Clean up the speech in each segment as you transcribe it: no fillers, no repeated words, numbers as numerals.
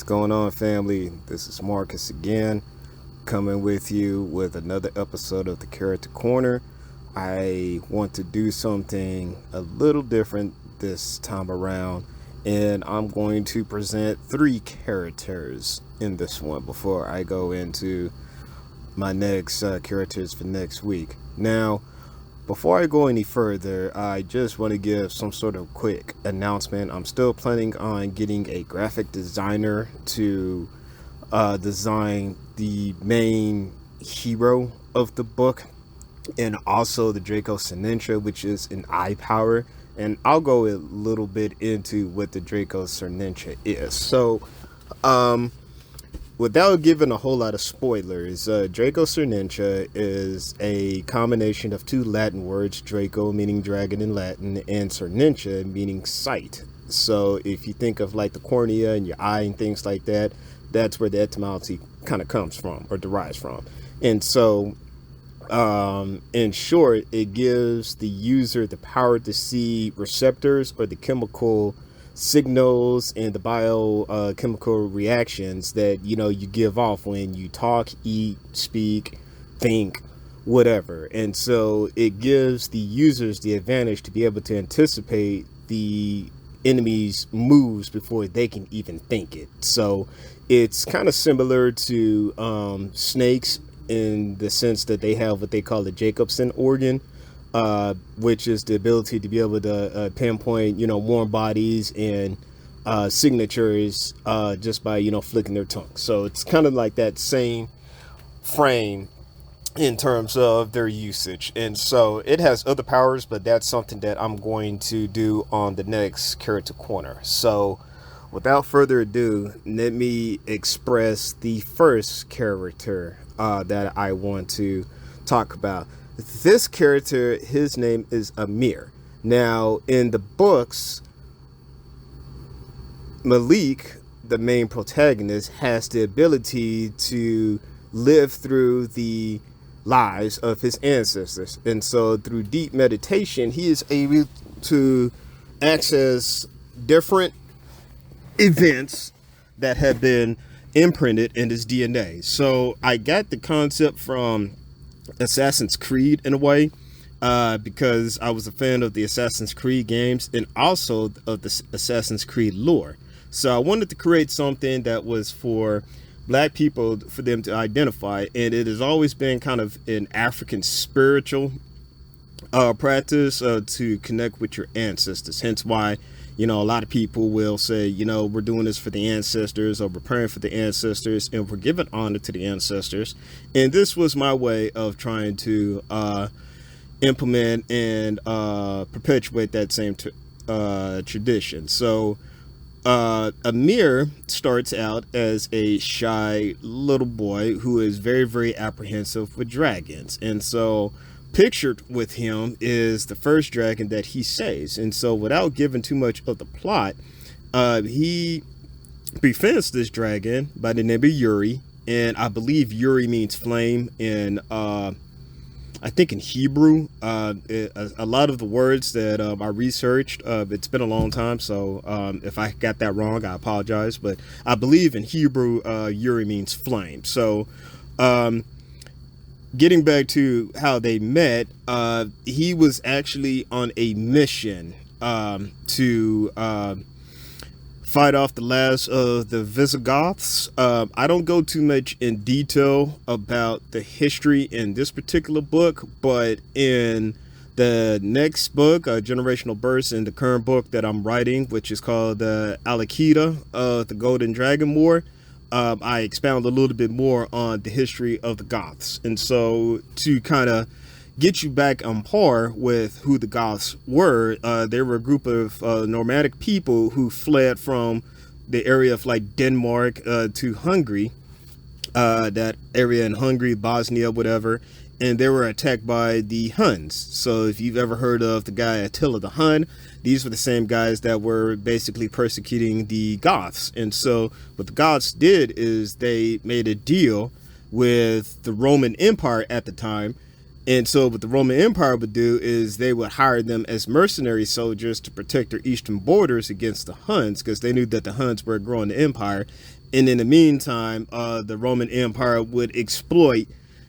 going on, family? This is Marcus again, coming with you with another episode of the Character Corner. I want to do something a little different this time around, and I'm going to present three characters in this one before I go into my next characters for next week. Now, before I go any further, I just want to give some sort of quick announcement. I'm still planning on getting a graphic designer to design the main hero of the book, and also the Dracocernentia, which is an eye power. And I'll go a little bit into what the Dracocernentia is. So, without giving a whole lot of spoilers, Dracocernentia is a combination of two Latin words, Draco meaning dragon in Latin, and Cernentia meaning sight. So if you think of like the cornea and your eye and things like that, that's where the etymology kind of comes from or derives from. And so, in short, it gives the user the power to see receptors or the chemical signals and the biochemical reactions that you give off when you talk, eat, speak, think, whatever. And so it gives the users the advantage to be able to anticipate the enemy's moves before they can even think it. So it's kind of similar to snakes in the sense that they have what they call the Jacobson organ, which is the ability to be able to pinpoint, warm bodies and signatures just by, flicking their tongue. So it's kind of like that same frame in terms of their usage. And so it has other powers, but that's something that I'm going to do on the next Character Corner. So without further ado, let me express the first character that I want to talk about. This character, his name is Amir. Now, in the books, Malik, the main protagonist, has the ability to live through the lives of his ancestors. And so through deep meditation, he is able to access different events that have been imprinted in his DNA. So I got the concept from Assassin's Creed in a way, because I was a fan of the Assassin's Creed games and also of the Assassin's Creed lore. So I wanted to create something that was for Black people, for them to identify, and it has always been kind of an African spiritual practice to connect with your ancestors. Hence why a lot of people will say, we're doing this for the ancestors, or we're praying for the ancestors, and we're giving honor to the ancestors. And this was my way of trying to implement and perpetuate that same tradition. So Amir starts out as a shy little boy who is very, very apprehensive with dragons. And so pictured with him is the first dragon that he saves. And so without giving too much of the plot, he befriends this dragon by the name of Yuri. And I believe Yuri means flame in I think in Hebrew. A lot of the words that I researched, it's been a long time, so if I got that wrong, I apologize. But I believe in Hebrew, Yuri means flame. So getting back to how they met, he was actually on a mission to fight off the last of the Visigoths. I don't go too much in detail about the history in this particular book, but in the next book, Generational Burst, in the current book that I'm writing, which is called Alakita of the Golden Dragon War, I expound a little bit more on the history of the Goths. And so to kind of get you back on par with who the Goths were, they were a group of nomadic people who fled from the area of like Denmark to Hungary, that area in Hungary, Bosnia, whatever, and they were attacked by the Huns. So if you've ever heard of the guy Attila the Hun, these were the same guys that were basically persecuting the Goths. And so what the Goths did is they made a deal with the Roman Empire at the time, And so what the Roman Empire would do is they would hire them as mercenary soldiers to protect their eastern borders against the Huns, because they knew that the Huns were growing the empire. And in the meantime, the Roman Empire would exploit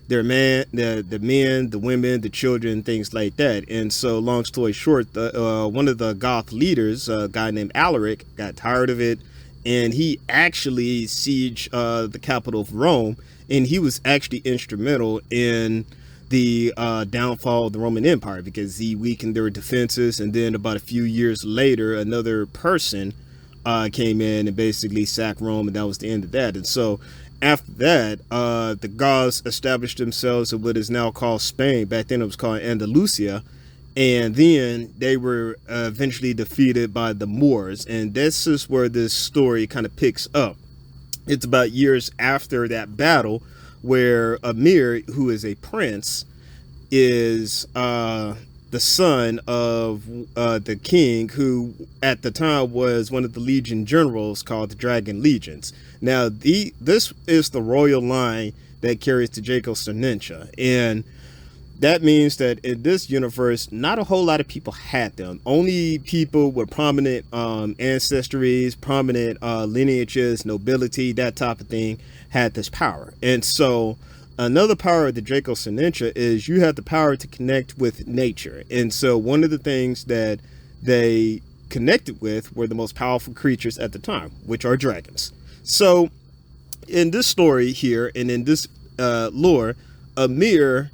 their the men, the women, the children, things like that. And so, long story short, one of the Goth leaders, a guy named Alaric, got tired of it, and he actually sieged the capital of Rome, and he was actually instrumental in the downfall of the Roman Empire, because he weakened their defenses. And then about a few years later, another person came in and basically sacked Rome, and that was the end of that. And so after that, the Goths established themselves in what is now called Spain. Back then it was called Andalusia. And then they were eventually defeated by the Moors. And this is where this story kind of picks up. It's about years after that battle where Amir, who is a prince, is the son of the king, who at the time was one of the legion generals called the Dragon Legions. Now, this is the royal line that carries the Dracocernentia, and that means that in this universe, not a whole lot of people had them. Only people with prominent ancestries, prominent lineages, nobility, that type of thing, had this power. And so another power of the Dracocernentia is you have the power to connect with nature. And so one of the things that they connected with were the most powerful creatures at the time, which are dragons. So in this story here, and in this lore, Amir,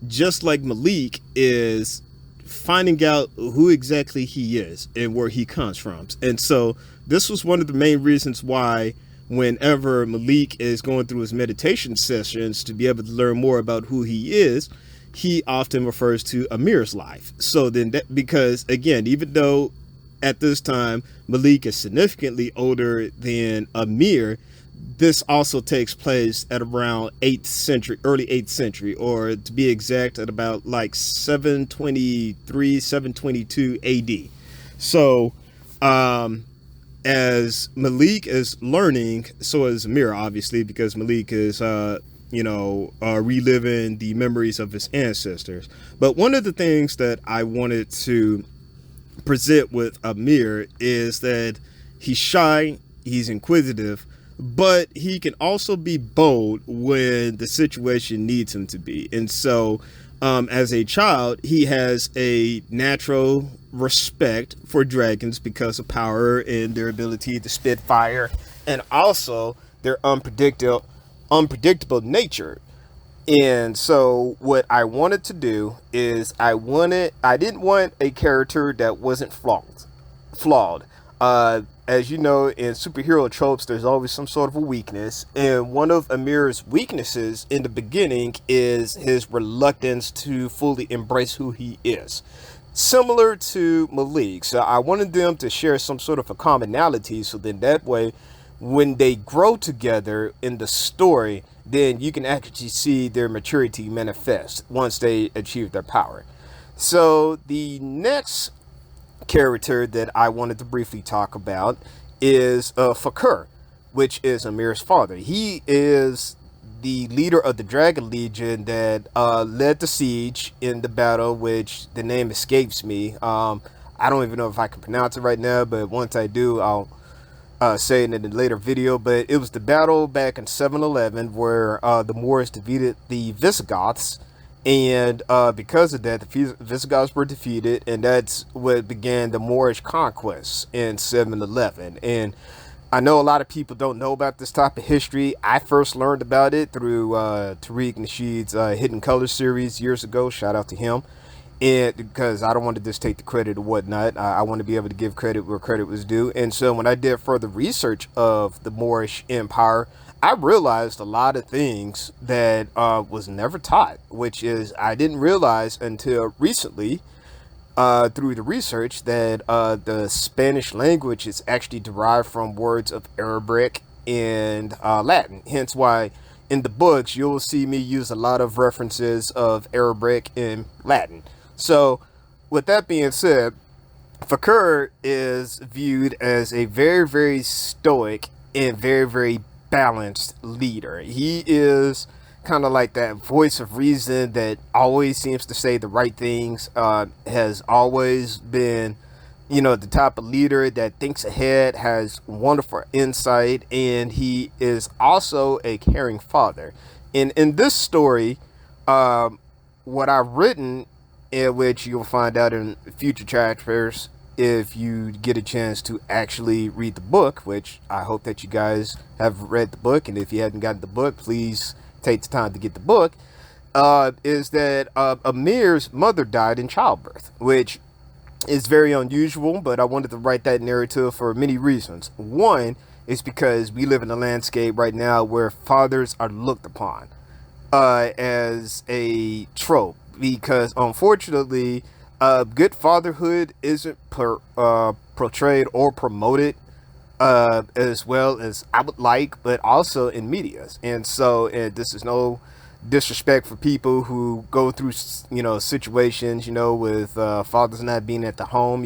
just like Malik, is finding out who exactly he is and where he comes from. And so this was one of the main reasons why whenever Malik is going through his meditation sessions to be able to learn more about who he is, he often refers to Amir's life. So then that, because again, even though at this time Malik is significantly older than Amir, this also takes place at around 8th century, early 8th century, or to be exact, at about like 723, 722 AD. So, as Malik is learning, so is Amir, obviously, because Malik is, reliving the memories of his ancestors. But one of the things that I wanted to present with Amir is that he's shy, he's inquisitive, but he can also be bold when the situation needs him to be. And so as a child, he has a natural respect for dragons because of power and their ability to spit fire, and also their unpredictable nature. And so what I wanted to do is I didn't want a character that wasn't flawed. As you know, in superhero tropes, there's always some sort of a weakness. And one of Amir's weaknesses in the beginning is his reluctance to fully embrace who he is. Similar to Malik. So I wanted them to share some sort of a commonality, so then that way, when they grow together in the story, then you can actually see their maturity manifest once they achieve their power. So the next character that I wanted to briefly talk about is Fakkur, which is Amir's father. He is the leader of the Dragon Legion that led the siege in the battle, which the name escapes me. I don't even know if I can pronounce it right now, but once I do, I'll say it in a later video. But it was the battle back in 711 where the Moors defeated the Visigoths. And because of that, the Visigoths were defeated, and that's what began the Moorish conquest in 711. And I know a lot of people don't know about this type of history. I first learned about it through Tariq Nasheed's Hidden Colors series years ago. Shout out to him. And because I don't want to just take the credit or whatnot, I want to be able to give credit where credit was due. And so when I did further research of the Moorish Empire, I realized a lot of things that was never taught, which is I didn't realize until recently through the research that the Spanish language is actually derived from words of Arabic and Latin. Hence why in the books you'll see me use a lot of references of Arabic and Latin. So with that being said, Fakkur is viewed as a very, very stoic and very, very balanced leader. He is kind of like that voice of reason that always seems to say the right things, has always been, the type of leader that thinks ahead, has wonderful insight, and he is also a caring father. And in this story, what I've written, in which you'll find out in future chapters if you get a chance to actually read the book, which I hope that you guys have read the book, and if you hadn't gotten the book, please take the time to get the book, is that Amir's mother died in childbirth, which is very unusual, but I wanted to write that narrative for many reasons. One is because we live in a landscape right now where fathers are looked upon as a trope, because unfortunately good fatherhood isn't portrayed or promoted as well as I would like, but also in medias. And so, and this is no disrespect for people who go through situations with fathers not being at the home.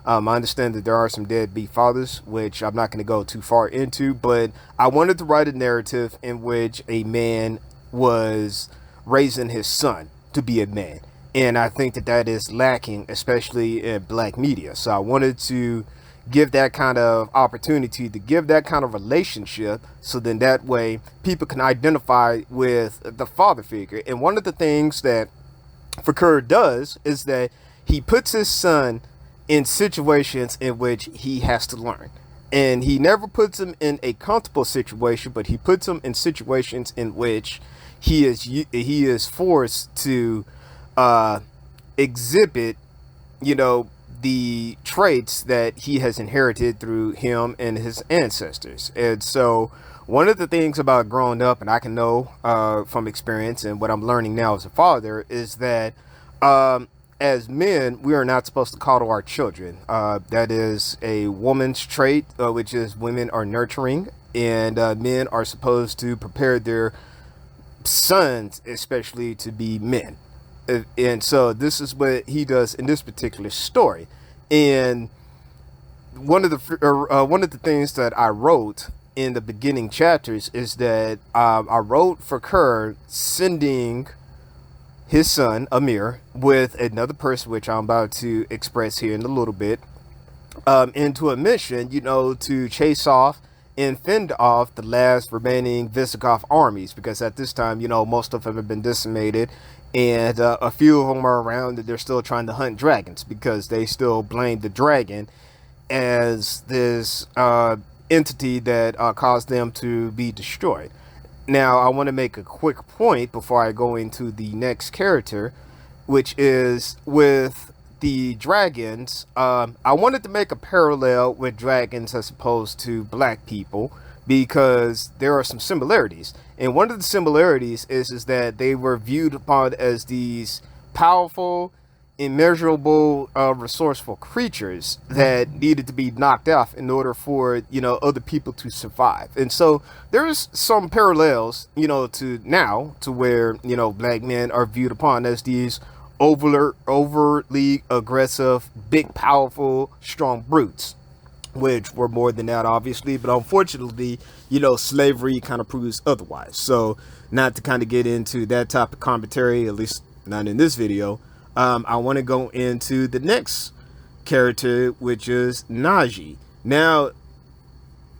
I understand that there are some deadbeat fathers, which I'm not going to go too far into, but I wanted to write a narrative in which a man was raising his son to be a man, and I think that that is lacking, especially in black media. So I wanted to give that kind of opportunity, to give that kind of relationship, so then that way people can identify with the father figure. And one of the things that Fakkur does is that he puts his son in situations in which he has to learn. And he never puts him in a comfortable situation, but he puts him in situations in which he is forced to exhibit, the traits that he has inherited through him and his ancestors. And so one of the things about growing up, and I can know from experience and what I'm learning now as a father, is that as men, we are not supposed to coddle our children. That is a woman's trait, which is women are nurturing, and men are supposed to prepare their sons, especially, to be men. And so this is what he does in this particular story. And one of the things that I wrote in the beginning chapters is that I wrote Fakkur sending his son Amir with another person, which I'm about to express here in a little bit, into a mission, to chase off and fend off the last remaining Visigoth armies, because at this time, most of them have been decimated, and a few of them are around, and they're still trying to hunt dragons, because they still blame the dragon as this entity that caused them to be destroyed. Now, I want to make a quick point before I go into the next character, which is with the dragons. I wanted to make a parallel with dragons as opposed to black people, because there are some similarities. And one of the similarities is that they were viewed upon as these powerful, immeasurable, resourceful creatures that needed to be knocked off in order for, other people to survive. And so there's some parallels, to now, to where, black men are viewed upon as these overly aggressive, big, powerful, strong brutes, which were more than that, obviously, but unfortunately, slavery kind of proves otherwise. So not to kind of get into that type of commentary, at least not in this video, I want to go into the next character, which is Najih. Now,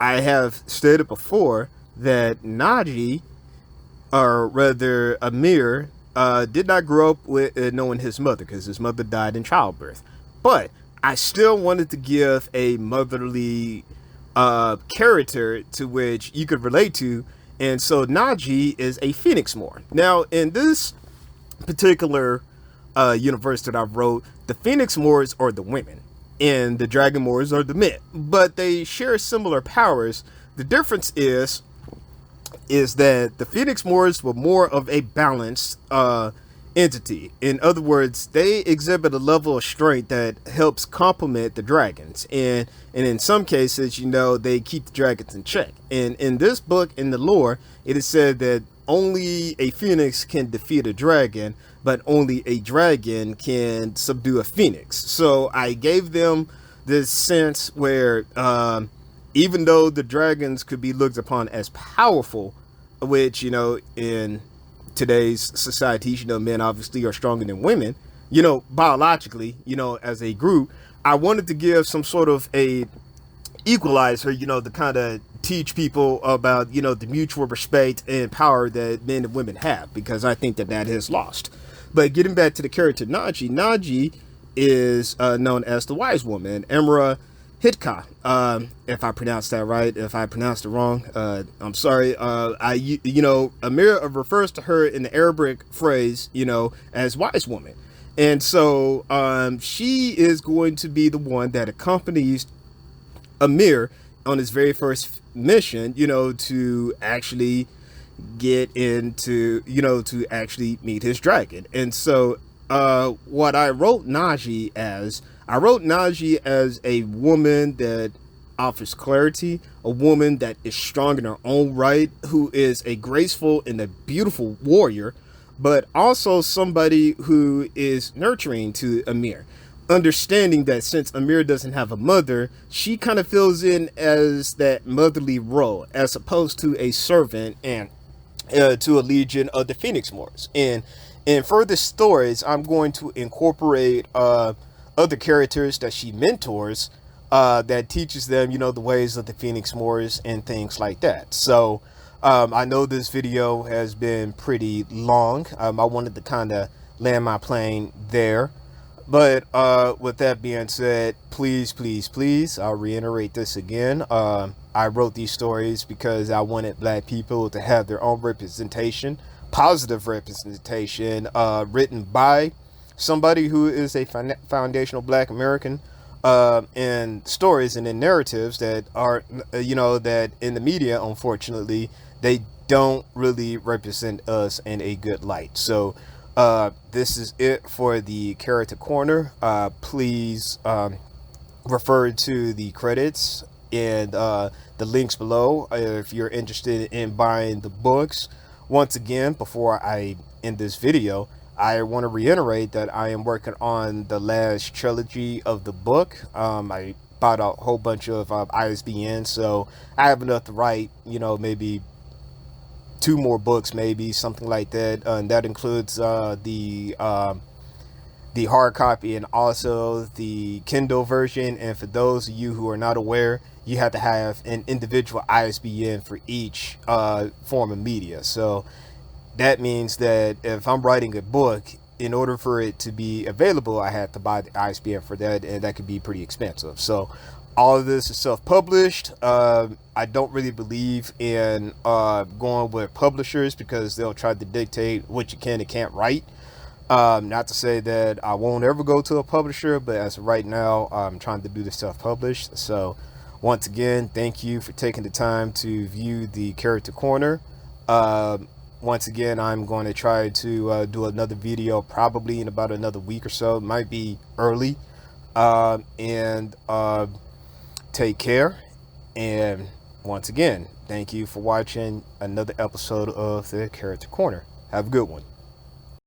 I have stated before that Nadji, or rather Amir, did not grow up with knowing his mother, because his mother died in childbirth. But I still wanted to give a motherly character to which you could relate to, and so Najih is a Phoenix Moor. Now, in this particular universe that I wrote, the Phoenix Moors are the women, and the Dragon Moors are the men, but they share similar powers. The difference is that the Phoenix Moors were more of a balanced entity. In other words, they exhibit a level of strength that helps complement the dragons, and in some cases, they keep the dragons in check. And in this book, in the lore, it is said that only a phoenix can defeat a dragon, but only a dragon can subdue a phoenix. So I gave them this sense where even though the dragons could be looked upon as powerful, which, in today's societies, men obviously are stronger than women, biologically, as a group. I wanted to give some sort of a equalizer, to kind of teach people about, the mutual respect and power that men and women have, because I think that is lost. But getting back to the character Najih, Najih is known as the wise woman, Emra Hitka. If I pronounced that right, if I pronounced it wrong, I'm sorry. Amir refers to her in the Arabic phrase, as wise woman. And so she is going to be the one that accompanies Amir on his very first mission, to actually get into, to actually meet his dragon. And so what I wrote Najih as a woman that offers clarity, a woman that is strong in her own right, who is a graceful and a beautiful warrior, but also somebody who is nurturing to Amir. Understanding that since Amir doesn't have a mother, she kind of fills in as that motherly role, as opposed to a servant and to a legion of the Phoenix Moors. And in further stories, I'm going to incorporate other characters that she mentors, that teaches them, the ways of the Phoenix Moors and things like that. So I know this video has been pretty long. I wanted to kind of land my plane there. But with that being said, please, I'll reiterate this again. I wrote these stories because I wanted Black people to have their own representation, positive representation, written by somebody who is a foundational Black American, and stories and in narratives that are, that in the media, unfortunately, they don't really represent us in a good light. So this is it for the Character Corner. Please refer to the credits and the links below if you're interested in buying the books. Once again, before I end this video, I want to reiterate that I am working on the last trilogy of the book. I bought a whole bunch of ISBN, so I have enough to write, maybe 2 more books, maybe something like that, and that includes the hard copy and also the Kindle version. And for those of you who are not aware, you have to have an individual ISBN for each form of media. So that means that if I'm writing a book, in order for it to be available, I have to buy the ISBN for that, and that could be pretty expensive. So all of this is self-published. I don't really believe in going with publishers because they'll try to dictate what you can and can't write. Not to say that I won't ever go to a publisher, but as of right now, I'm trying to do this self-published. So once again, thank you for taking the time to view the Character Corner. Once again, I'm going to try to do another video probably in about another week or so. It might be early. Take care, and once again, thank you for watching another episode of the Character Corner. Have a good one.